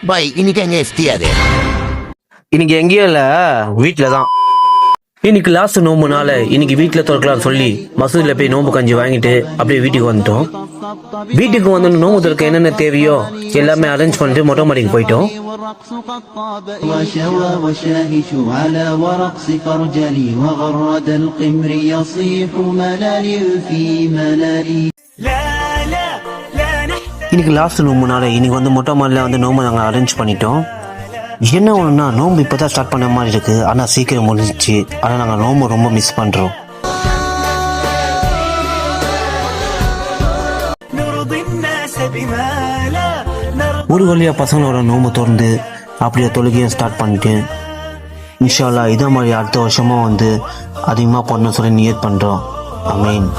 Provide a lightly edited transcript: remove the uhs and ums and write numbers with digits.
பாய் இன்னைக்கு எங்க எஸ்டியாரு? இன்னைக்கு எங்கேயும் இல்ல, வீட்டுல தான். இன்னைக்கு லாஸ்ட் நோம்புனால இன்னைக்கு வீட்டுல திறக்கலாம் சொல்லி மசூதியில போய் நோம்பு கஞ்சி வாங்கிட்டு அப்படியே வீட்டுக்கு வந்துட்டோம். வீட்டுக்கு வந்து நோம்பு திறக்க என்னென்ன தேவையோ எல்லாமே அரேஞ்ச் பண்ணிட்டு மொட்டை மாடிக்கு போயிட்டோம். இன்னைக்கு லாஸ்ட் நோம்புனால இன்னைக்கு வந்து மொட்டை மாடியில வந்து நோம்பு நாங்கள் அரேஞ்ச் பண்ணிட்டோம். என்ன ஒன்றுனா நோம்பு இப்போ தான் ஸ்டார்ட் பண்ண மாதிரி இருக்குது, ஆனால் சீக்கிரம் முடிஞ்சிச்சு. ஆனால் நாங்கள் நோம்பு ரொம்ப மிஸ் பண்ணுறோம். ஒரு வழியாக பசங்களோட நோம்பு திறந்து அப்படியே தொழுகையை ஸ்டார்ட் பண்ணிட்டேன். இன்ஷா அல்லாஹ் இதே மாதிரி அடுத்த வருஷமும் வந்து அதிகமாக பண்ண சொல்லி நியத் பண்ணுறோம். ஆமீன்.